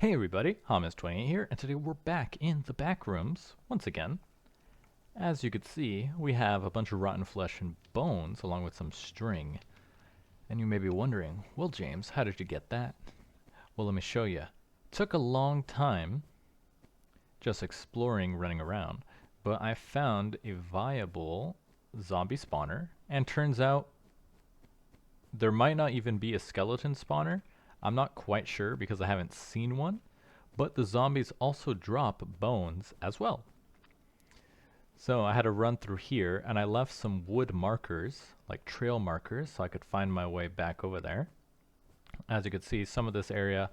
Hey everybody, Hamas28 here, and today we're back in the back rooms once again. As you can see, we have a bunch of rotten flesh and bones along with some string. And you may be wondering, well James, how did you get that? Well, let me show you. Took a long time just exploring, running around, but I found a viable zombie spawner, and turns out there might not even be a skeleton spawner. I'm not quite sure because I haven't seen one, but the zombies also drop bones as well. So I had to run through here, and I left some wood markers, like trail markers, so I could find my way back over there. As you can see, some of this area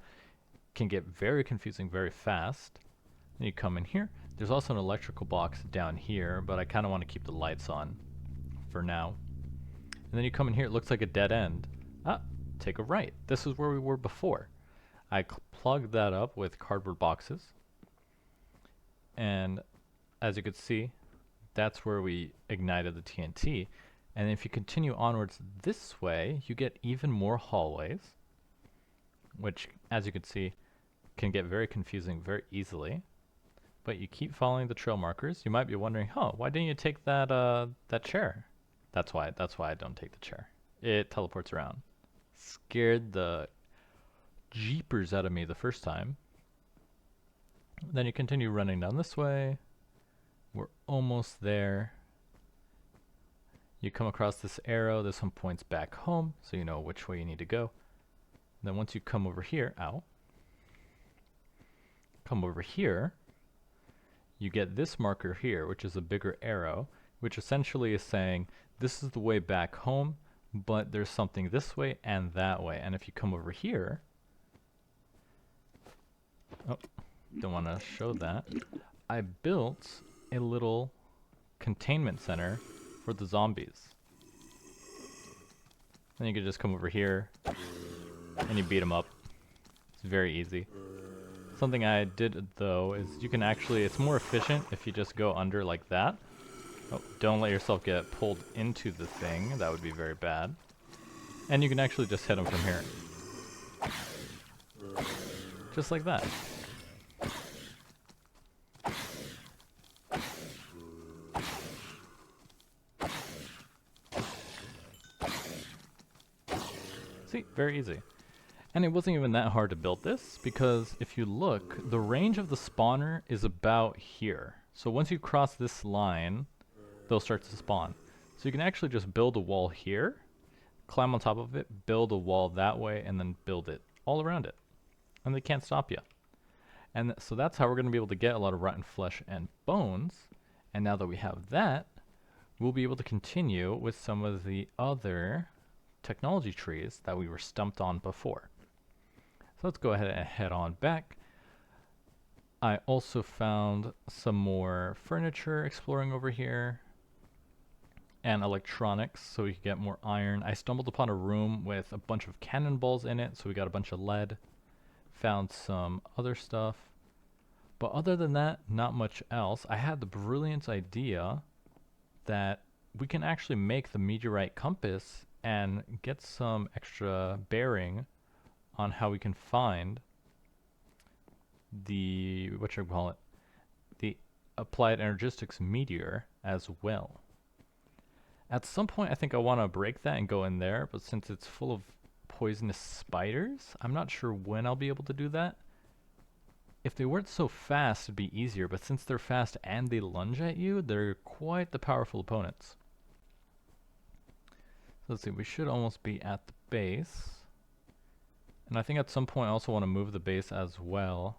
can get very confusing very fast. Then you come in here. There's also an electrical box down here, but I kind of want to keep the lights on for now. And then you come in here, it looks like a dead end. Ah, take a right. This is where we were before. I plugged that up with cardboard boxes. And as you can see, that's where we ignited the TNT. And if you continue onwards this way, you get even more hallways, which, as you can see, can get very confusing very easily. But you keep following the trail markers. You might be wondering, huh, why didn't you take that that chair? That's why I don't take the chair. It teleports around. Scared the jeepers out of me the first time. Then you continue running down this way. We're almost there. You come across this arrow. This one points back home, so you know which way you need to go. Then once you come over here, come over here, you get this marker here, which is a bigger arrow, which essentially is saying this is the way back home, but there's something this way and that way. And if you come over here, oh, don't want to show that. I built a little containment center for the zombies. Then you can just come over here and you beat them up. It's very easy. Something I did though is you can actually, it's more efficient if you just go under like that. Oh, don't let yourself get pulled into the thing. That would be very bad. And you can actually just hit them from here. Just like that. See, very easy. And it wasn't even that hard to build this, because if you look, the range of the spawner is about here. So once you cross this line, they'll start to spawn. So you can actually just build a wall here, climb on top of it, build a wall that way, and then build it all around it. And they can't stop you. And so that's how we're going to be able to get a lot of rotten flesh and bones. And now that we have that, we'll be able to continue with some of the other technology trees that we were stumped on before. So let's go ahead and head on back. I also found some more furniture exploring over here, and electronics, so we could get more iron. I stumbled upon a room with a bunch of cannonballs in it, so we got a bunch of lead. Found some other stuff. But other than that, not much else. I had the brilliant idea that we can actually make the meteorite compass and get some extra bearing on how we can find the, the applied energistics meteor as well. At some point I think I want to break that and go in there, but since it's full of poisonous spiders, I'm not sure when I'll be able to do that. If they weren't so fast it'd be easier, but since they're fast and they lunge at you, they're quite the powerful opponents. So let's see, we should almost be at the base. And I think at some point I also want to move the base as well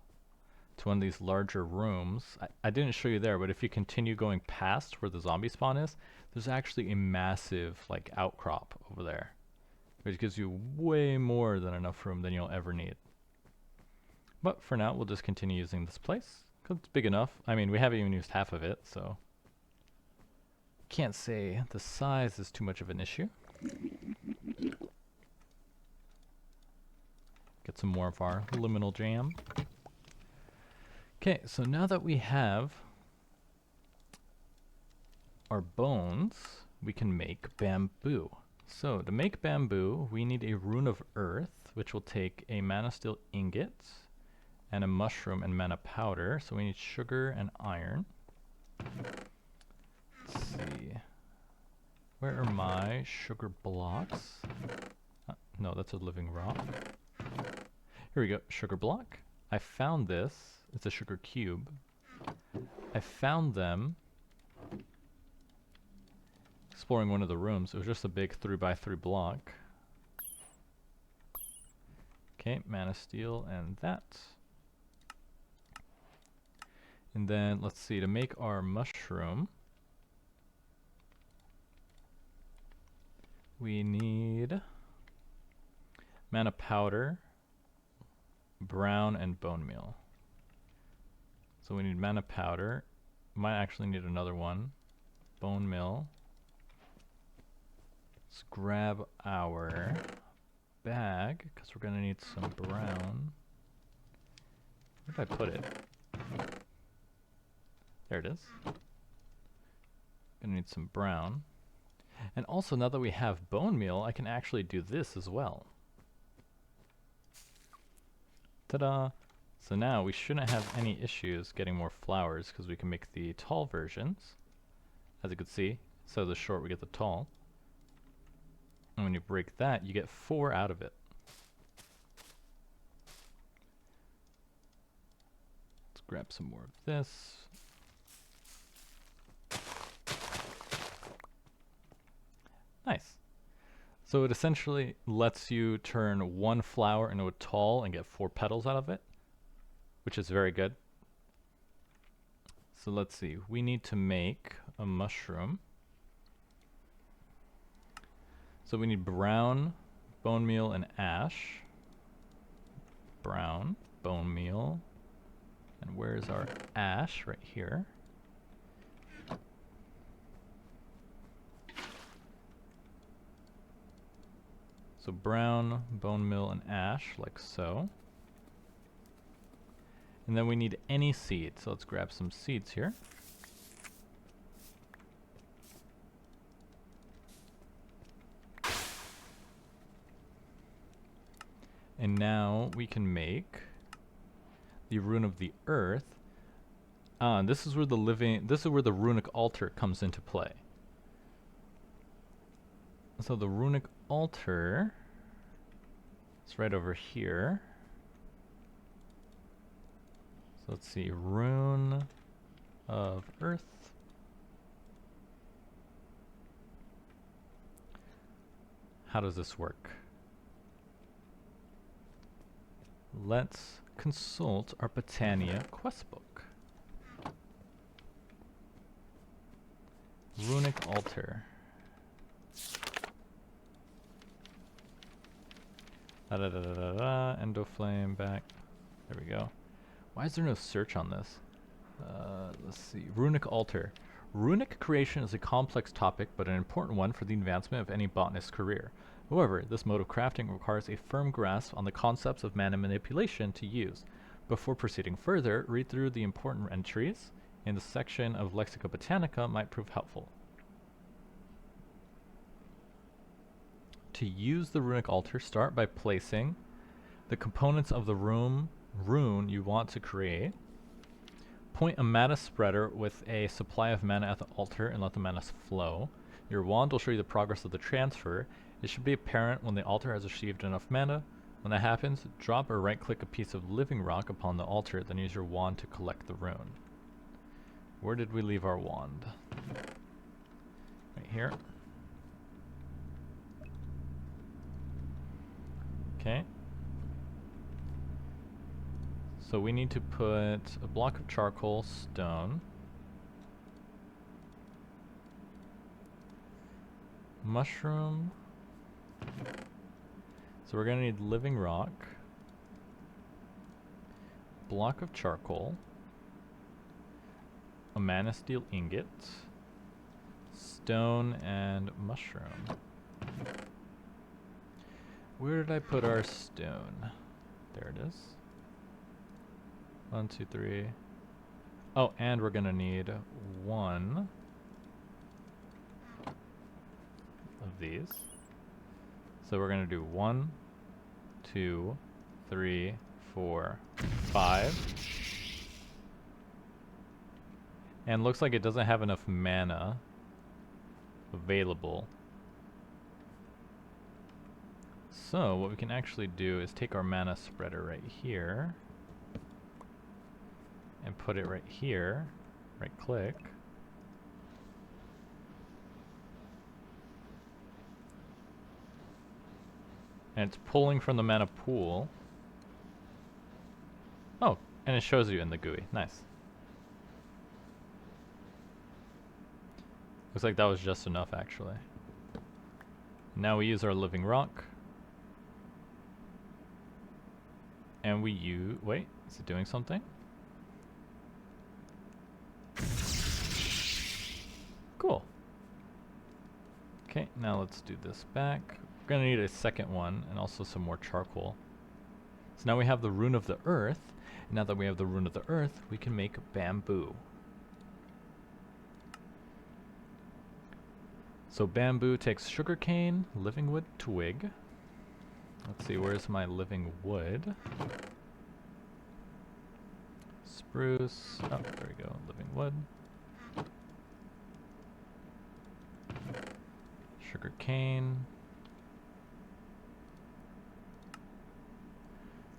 to one of these larger rooms. I didn't show you there, but if you continue going past where the zombie spawn is, there's actually a massive like outcrop over there, which gives you way more than enough room than you'll ever need. But for now, we'll just continue using this place, because it's big enough. I mean, we haven't even used half of it, so can't say the size is too much of an issue. Get some more of our liminal jam. Okay, so now that we have our bones, we can make bamboo. So to make bamboo, we need a rune of earth, which will take a mana steel ingot, and a mushroom and mana powder. So we need sugar and iron. Let's see. Where are my sugar blocks? No, that's a living rock. Here we go, sugar block. I found this. It's a sugar cube. I found them exploring one of the rooms. It was just a big 3x3 block. Okay, mana steel and that. And then let's see, to make our mushroom, we need mana powder, brown, and bone meal. So we need mana powder. Might actually need another one. Bone meal. Let's grab our bag, because we're going to need some brown. Where did I put it? There it is. Gonna need some brown. And also, now that we have bone meal, I can actually do this as well. Ta-da! So now we shouldn't have any issues getting more flowers, because we can make the tall versions. As you can see, so the short we get the tall. And when you break that, you get 4 out of it. Let's grab some more of this. Nice. So it essentially lets you turn 1 flower into a tall and get 4 petals out of it, which is very good. So let's see, we need to make a mushroom. So we need brown, bone meal, and ash. Brown, bone meal, and where's our ash? Right here. So brown, bone meal, and ash, like so. And then we need any seed, so let's grab some seeds here. And now we can make the rune of the earth. This is where the Runeic Altar comes into play. So the Runeic Altar is right over here. So let's see, rune of earth. How does this work? Let's consult our Botania questbook. Runeic Altar. Endoflame back. There we go. Why is there no search on this? Let's see. Runeic Altar. Runic creation is a complex topic, but an important one for the advancement of any botanist's career. However, this mode of crafting requires a firm grasp on the concepts of mana manipulation to use. Before proceeding further, read through the important entries in the section of Lexica Botanica might prove helpful. To use the Runeic Altar, start by placing the components of the rune you want to create. Point a mana spreader with a supply of mana at the altar and let the mana flow. Your wand will show you the progress of the transfer. It should be apparent when the altar has received enough mana. When that happens, drop or right-click a piece of living rock upon the altar, then use your wand to collect the rune. Where did we leave our wand? Right here. Okay. So we need to put a block of charcoal, stone, mushroom. So we're gonna need living rock, block of charcoal, a mana steel ingot, stone, and mushroom. Where did I put our stone? There it is. 1, 2, 3. Oh, and we're gonna need 1 of these. So we're gonna do 1, 2, 3, 4, 5. And looks like it doesn't have enough mana available. So what we can actually do is take our mana spreader right here and put it right here, right click. And it's pulling from the mana pool. Oh, and it shows you in the GUI. Nice. Looks like that was just enough actually. Now we use our living rock. And we use, wait, is it doing something? Cool. Okay, now let's do this back. We're gonna need a second one and also some more charcoal. So now we have the Rune of the Earth. And now that we have the Rune of the Earth, we can make bamboo. So bamboo takes sugarcane, living wood, twig. Let's see, where's my living wood? Spruce. Oh, there we go, living wood. Sugar cane.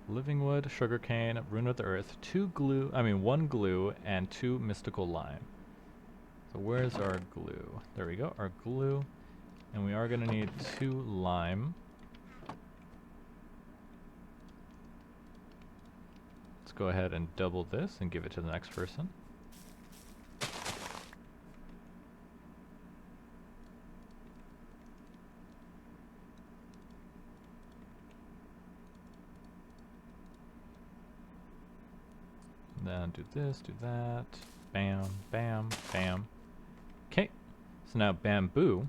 Living wood, sugar cane, Rune of the Earth, 1 glue, and 2 mystical lime. So where's our glue? There we go, our glue. And we are gonna need 2 lime. Let's go ahead and double this and give it to the next person. Then do this, do that. Bam, bam, bam. Okay, so now bamboo.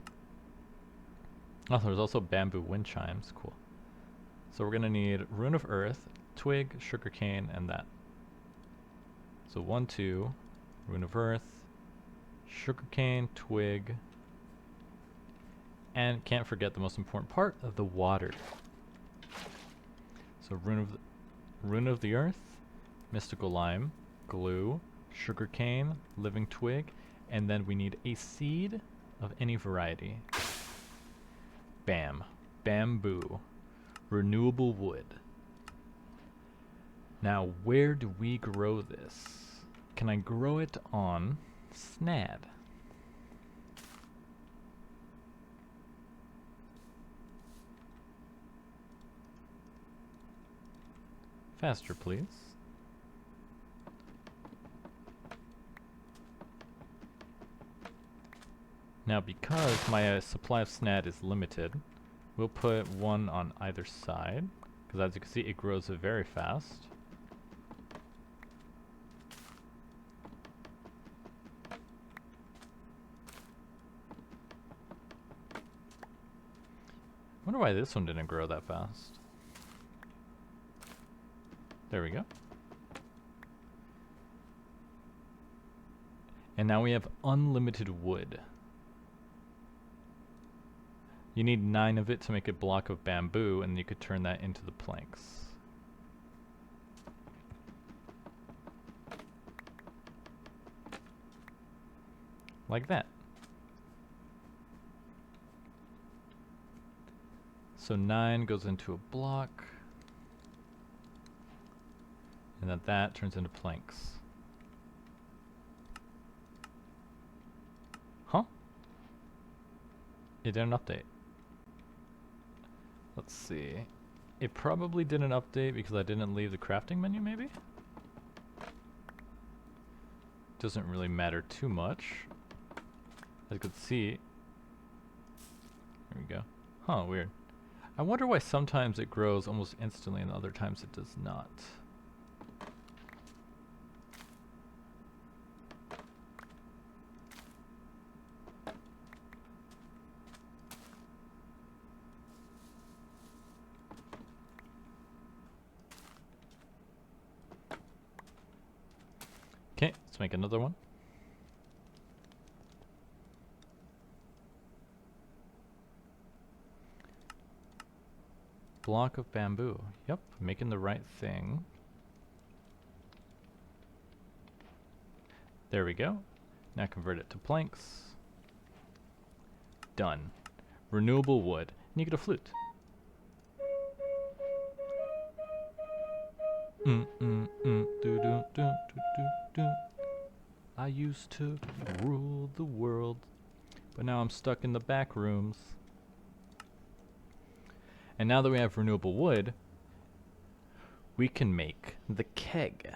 Oh, there's also bamboo wind chimes. Cool. So we're gonna need Rune of Earth, twig, sugarcane, and that. So 1, 2, Rune of Earth, sugarcane, twig, and can't forget the most important part of the water. So Rune of the Earth, mystical lime, glue, sugarcane, living twig, and then we need a seed of any variety. Bam. Bamboo. Renewable wood. Now, where do we grow this? Can I grow it on Snad? Faster, please. Now, because my supply of Snad is limited, we'll put 1 on either side, because as you can see, it grows very fast. I wonder why this one didn't grow that fast. There we go. And now we have unlimited wood. You need 9 of it to make a block of bamboo, and you could turn that into the planks. Like that. So 9 goes into a block, and then that turns into planks. Huh? It didn't update. Let's see. It probably didn't update because I didn't leave the crafting menu, maybe? Doesn't really matter too much. As you can see. There we go. Huh, weird. I wonder why sometimes it grows almost instantly and other times it does not. Okay, let's make another one. Block of bamboo. Yep, making the right thing. There we go. Now convert it to planks. Done. Renewable wood. And you get a flute. I used to rule the world, but now I'm stuck in the back rooms. And now that we have renewable wood, we can make the keg.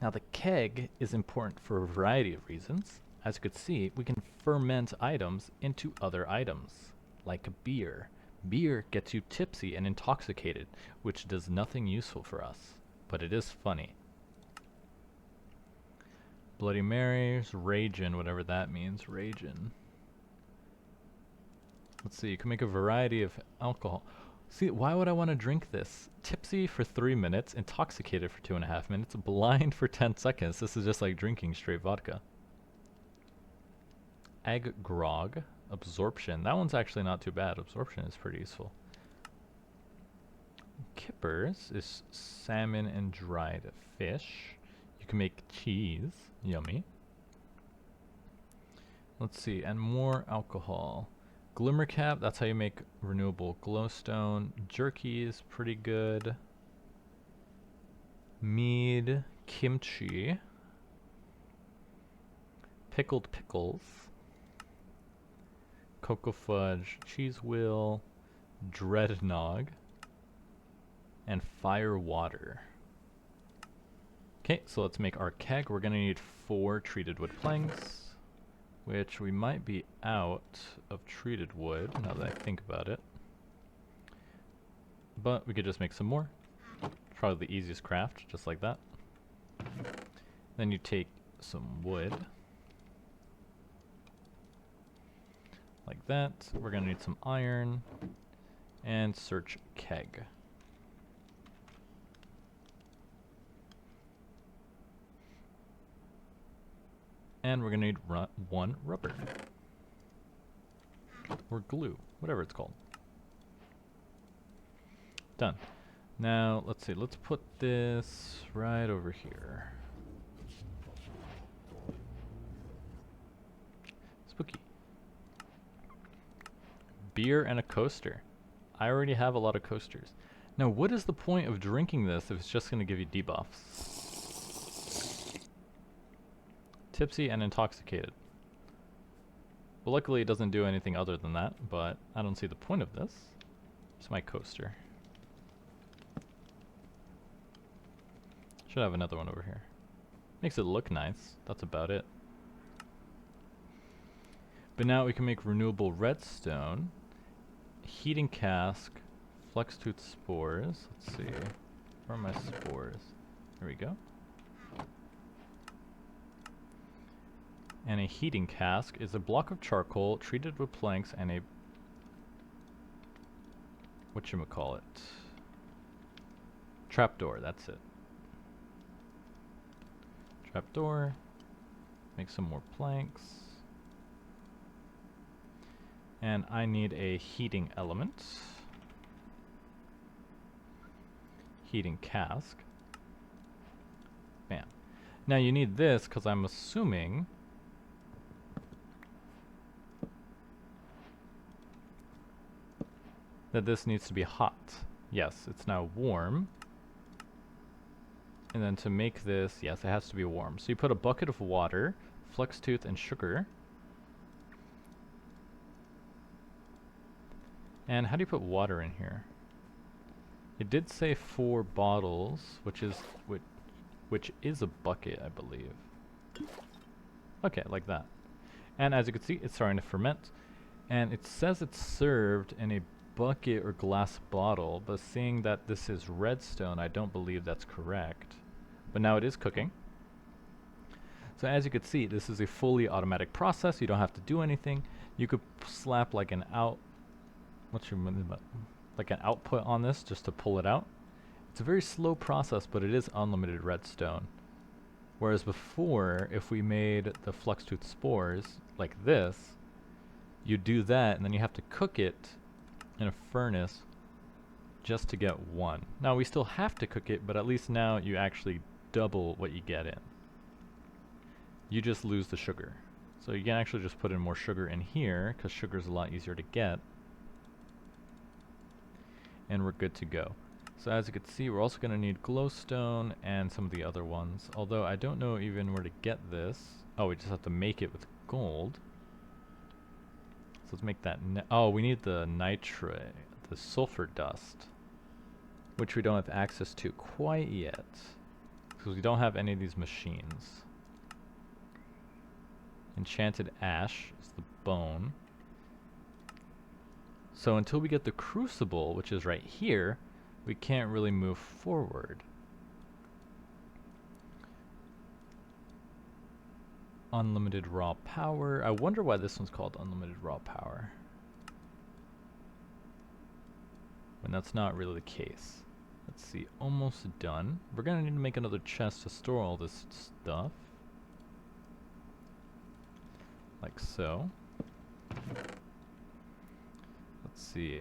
Now the keg is important for a variety of reasons. As you can see, we can ferment items into other items, like beer. Beer gets you tipsy and intoxicated, which does nothing useful for us, but it is funny. Bloody Marys, Ragin, whatever that means, Ragin. Let's see, you can make a variety of alcohol. See, why would I want to drink this? Tipsy for 3 minutes, intoxicated for 2.5 minutes, blind for 10 seconds. This is just like drinking straight vodka. Egg grog, absorption. That one's actually not too bad. Absorption is pretty useful. Kippers is salmon and dried fish. You can make cheese. Yummy. Let's see, and more alcohol. Glimmer cap, that's how you make renewable glowstone. Jerky is pretty good. Mead, kimchi. Pickled pickles. Cocoa fudge, cheese wheel, dreadnought, and fire water. Okay, so let's make our keg. We're gonna need 4 treated wood planks, which we might be out of treated wood now that I think about it. But we could just make some more. Probably the easiest craft, just like that. Then you take some wood. Like that. We're gonna need some iron and search keg. And we're gonna need 1 rubber. Or glue, whatever it's called. Done. Now, let's see, let's put this right over here. Spooky. Beer and a coaster. I already have a lot of coasters. Now, what is the point of drinking this if it's just gonna give you debuffs? Tipsy and intoxicated. Well, luckily it doesn't do anything other than that, but I don't see the point of this. It's my coaster. Should have another one over here. Makes it look nice. That's about it. But now we can make renewable redstone, heating cask, flex tooth spores. Let's see. Where are my spores? There we go. And a heating cask is a block of charcoal treated with planks and a whatchamacallit? Trapdoor, that's it. Trapdoor. Make some more planks. And I need a heating element. Heating cask. Bam. Now you need this because I'm assuming that this needs to be hot. Yes, it's now warm. And then to make this, yes, it has to be warm. So you put a bucket of water, flex tooth, and sugar. And how do you put water in here? It did say 4 bottles, which is a bucket, I believe. Okay, like that. And as you can see, it's starting to ferment. And it says it's served in a bucket or glass bottle, but seeing that this is redstone, I don't believe that's correct. But now it is cooking. So as you can see, this is a fully automatic process. You don't have to do anything. You could slap like an like an output on this just to pull it out. It's a very slow process, but it is unlimited redstone. Whereas before, if we made the flex tooth spores like this, you do that and then you have to cook it in a furnace just to get 1. Now we still have to cook it, but at least now you actually double what you get in. you just lose the sugar. So you can actually just put in more sugar in here, because sugar is a lot easier to get. And we're good to go. So as you can see, we're also going to need glowstone and some of the other ones. Although I don't know even where to get this. Oh, we just have to make it with gold. So let's make that. Oh, we need the nitrate, the sulfur dust, which we don't have access to quite yet, because we don't have any of these machines. Enchanted ash is the bone. So until we get the crucible, which is right here, we can't really move forward. Unlimited raw power. I wonder why this one's called unlimited raw power, when that's not really the case. Let's see, almost done. We're gonna need to make another chest to store all this stuff. Like so. Let's see,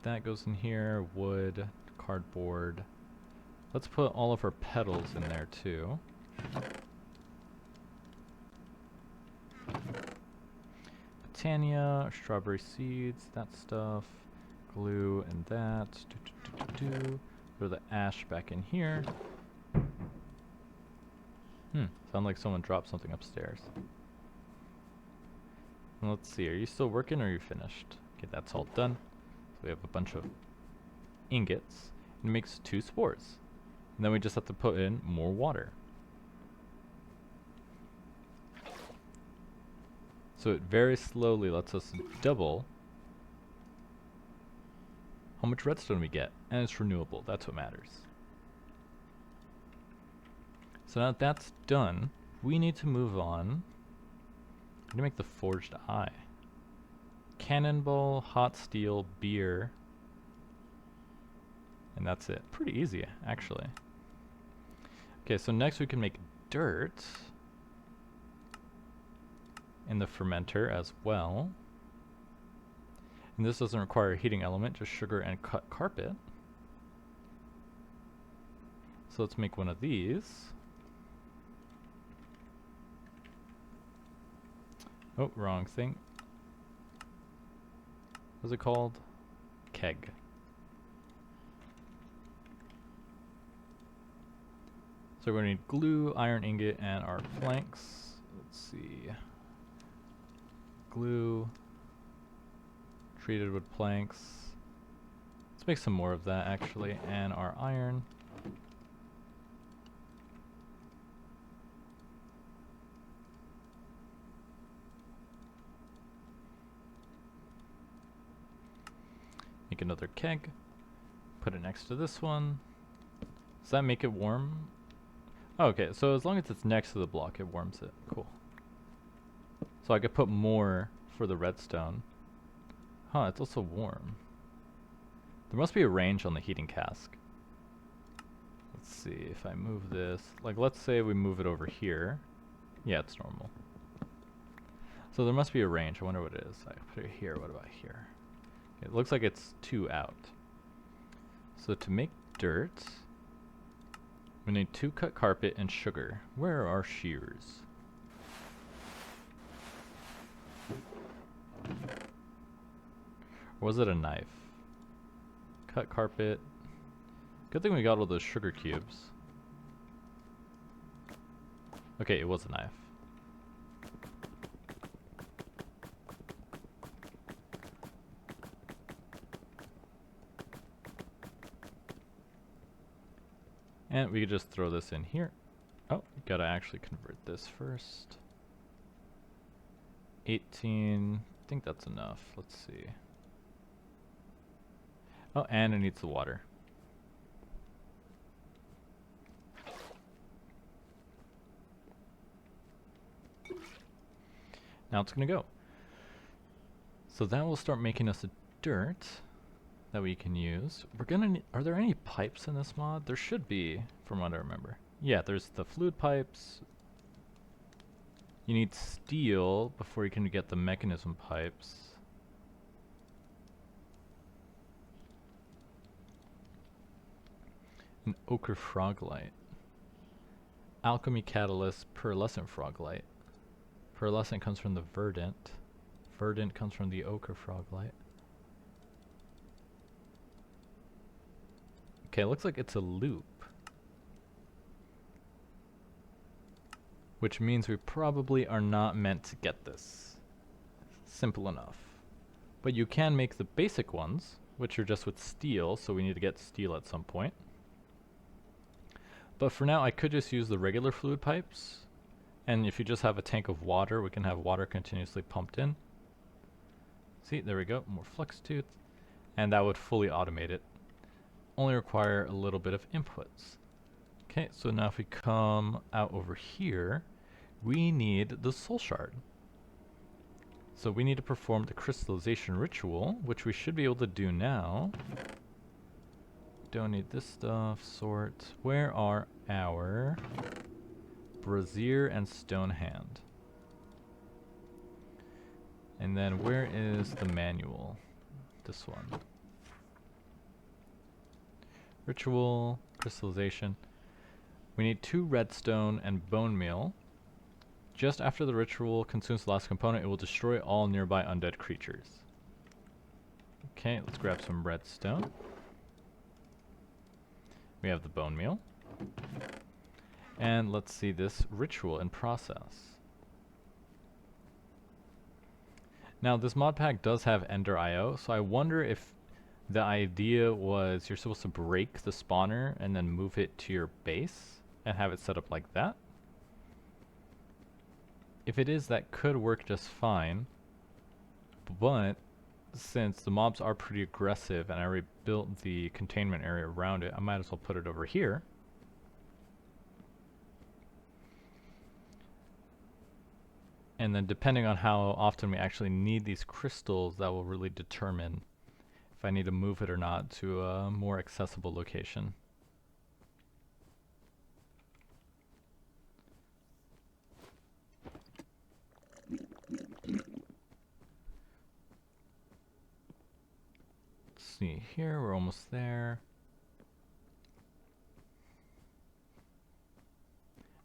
that goes in here, wood, cardboard. Let's put all of our petals in there too. Titania, strawberry seeds, that stuff, glue and that. Throw the ash back in here. Sound like someone dropped something upstairs. Let's see, are you still working or are you finished? Okay, that's all done. So we have a bunch of ingots. It makes 2 spores. And then we just have to put in more water. So it very slowly lets us double how much redstone we get. And it's renewable, that's what matters. So now that that's done, we need to move on. I'm gonna make the forged eye. Cannonball, hot steel, beer. And that's it. Pretty easy, actually. Okay, so next we can make dirt in the fermenter as well. And this doesn't require a heating element, just sugar and cut carpet. So let's make one of these. Oh, wrong thing. What's it called? Keg. So we're going to need glue, iron ingot, and our planks. Let's see. Glue. Treated wood planks. Let's make some more of that actually, and our iron. Make another keg. Put it next to this one. Does that make it warm? Oh, okay, so as long as it's next to the block, it warms it. Cool. So I could put more for the redstone. Huh, it's also warm. There must be a range on the heating cask. Let's see if I move this. Like, let's say we move it over here. Yeah, it's normal. So there must be a range. I wonder what it is. I put it here. What about here? It looks like it's 2 out. So to make dirt, we need 2 cut carpet and sugar. Where are our shears? Or was it a knife? Cut carpet. Good thing we got all those sugar cubes. Okay, it was a knife. And we could just throw this in here. Oh, gotta actually convert this first. 18, I think that's enough. Let's see. Oh, and it needs the water. Now it's gonna go. So that will start making us a dirt that we can use. We're gonna are there any pipes in this mod? There should be, from what I remember. Yeah, there's the fluid pipes. You need steel before you can get the mechanism pipes. An ochre frog light. Alchemy catalyst, pearlescent frog light. Pearlescent comes from the verdant. Verdant comes from the ochre froglight. Okay, it looks like it's a loop. Which means we probably are not meant to get this. Simple enough. But you can make the basic ones, which are just with steel, so we need to get steel at some point. But for now, I could just use the regular fluid pipes. And if you just have a tank of water, we can have water continuously pumped in. See, there we go, more flex tooth. And that would fully automate it. Only require a little bit of inputs. Okay, so now if we come out over here, we need the soul shard. So we need to perform the crystallization ritual, which we should be able to do now. Don't need this stuff, sort. Where are our brazier and stone hand? And then where is the manual? This one. Ritual, crystallization. We need 2 redstone and bone meal. Just after the ritual consumes the last component, it will destroy all nearby undead creatures. Okay, let's grab some redstone. We have the bone meal. And let's see this ritual in process. Now this mod pack does have Ender IO, so I wonder if the idea was you're supposed to break the spawner and then move it to your base and have it set up like that. If it is, that could work just fine, but since the mobs are pretty aggressive and I already built the containment area around it, I might as well put it over here. And then depending on how often we actually need these crystals, that will really determine if I need to move it or not to a more accessible location. Let's see here, we're almost there.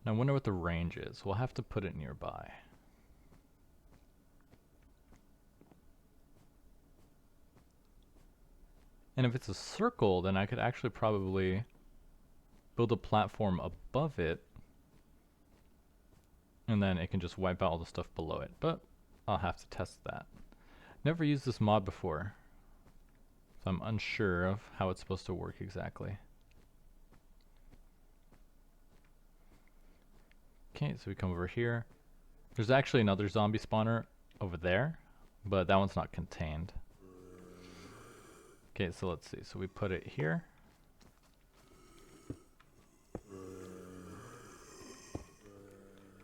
Now I wonder what the range is. We'll have to put it nearby. And if it's a circle, then I could actually probably build a platform above it, and then it can just wipe out all the stuff below it. But I'll have to test that. Never used this mod before, so I'm unsure of how it's supposed to work exactly. Okay, so we come over here. There's actually another zombie spawner over there, but that one's not contained. Okay, so let's see. So we put it here.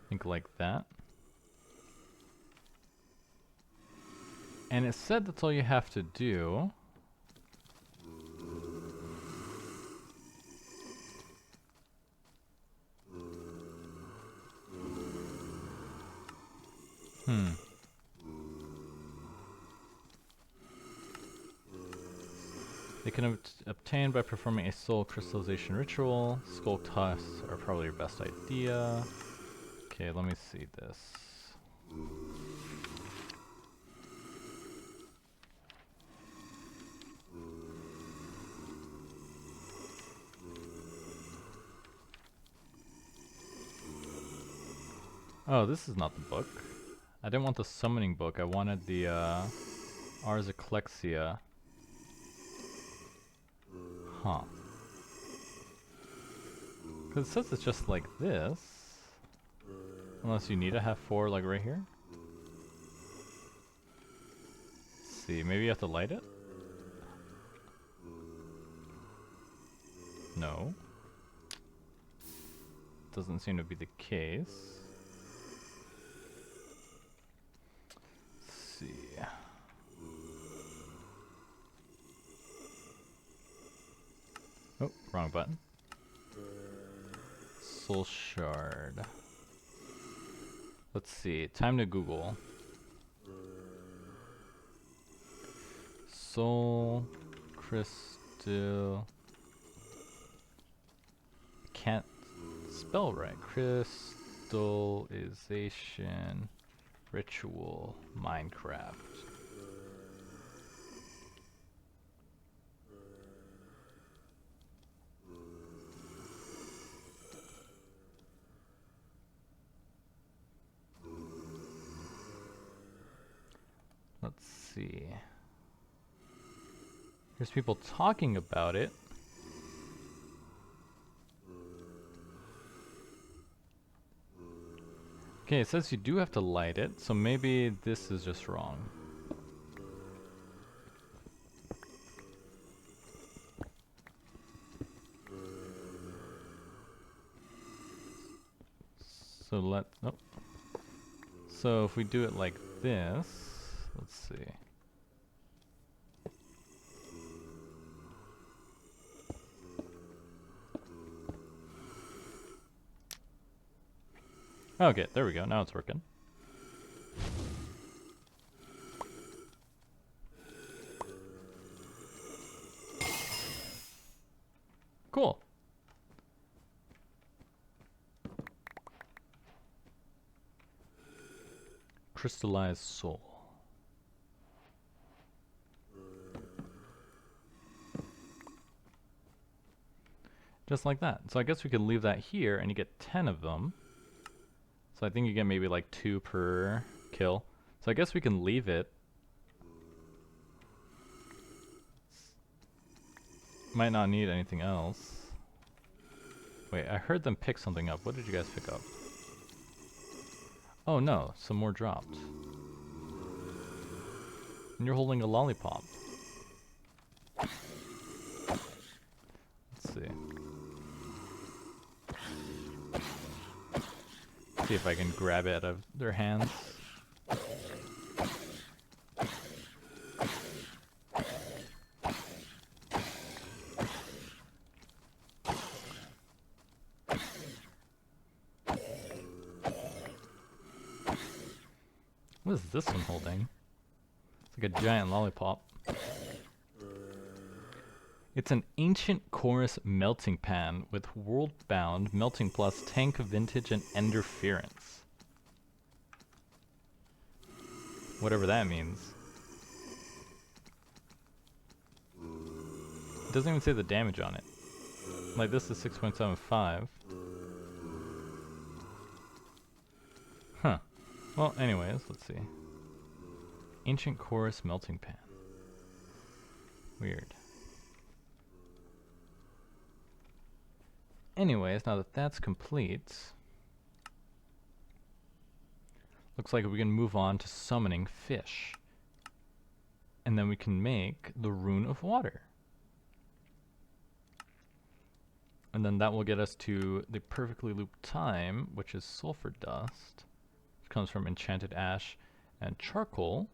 Think like that. And it said that's all you have to do. They can obtain by performing a soul crystallization ritual. Sculk tusks are probably your best idea. Okay, let me see this. Oh, this is not the book. I didn't want the summoning book. I wanted the Ars Eclexia. Huh. Because it says it's just like this. Unless you need to have 4 like right here. Let's see, maybe you have to light it? No. Doesn't seem to be the case. Let's see. Oh, wrong button. Soul shard. Let's see. Time to Google. Soul crystal. Can't spell right. Crystallization Ritual Minecraft. Let's see. There's people talking about it. Okay, it says you do have to light it, so maybe this is just wrong. So nope. So if we do it like this, let's see. Okay, there we go. Now it's working. Cool. Crystallized soul. Just like that. So I guess we could leave that here and you get 10 of them. So I think you get maybe like 2 per kill. So I guess we can leave it. Might not need anything else. Wait, I heard them pick something up. What did you guys pick up? Oh no, some more dropped. And you're holding a lollipop. Let's see. See if I can grab it out of their hands. What is this one holding? It's like a giant lollipop. It's an ancient chorus melting pan with world-bound melting plus tank vintage and interference. Whatever that means. It doesn't even say the damage on it. Like this is 6.75. Huh. Well, anyways, let's see. Ancient chorus melting pan. Weird. Anyways, now that that's complete, looks like we can move on to summoning fish. And then we can make the Rune of Water. And then that will get us to the perfectly looped time, which is sulfur dust, which comes from enchanted ash and charcoal.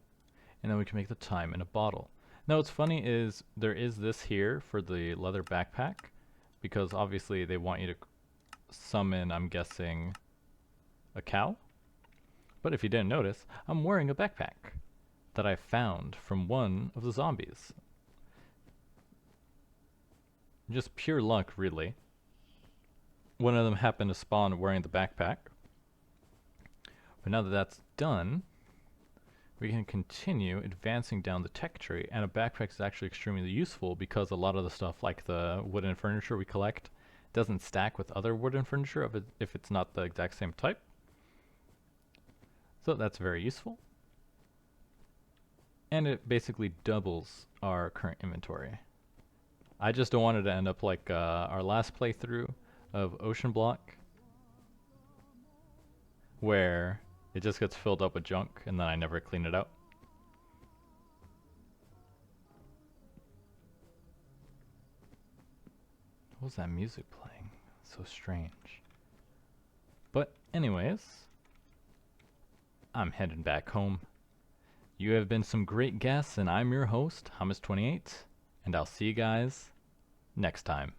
And then we can make the time in a bottle. Now what's funny is there is this here for the leather backpack, because obviously they want you to summon, I'm guessing, a cow. But if you didn't notice, I'm wearing a backpack that I found from one of the zombies. Just pure luck, really. One of them happened to spawn wearing the backpack. But now that that's done, we can continue advancing down the tech tree, and a backpack is actually extremely useful because a lot of the stuff like the wooden furniture we collect doesn't stack with other wooden furniture if it's not the exact same type. So that's very useful. And it basically doubles our current inventory. I just don't want it to end up like our last playthrough of Ocean Block, where it just gets filled up with junk and then I never clean it out. What was that music playing? So strange. But anyways, I'm heading back home. You have been some great guests, and I'm your host, Hummus28, and I'll see you guys next time.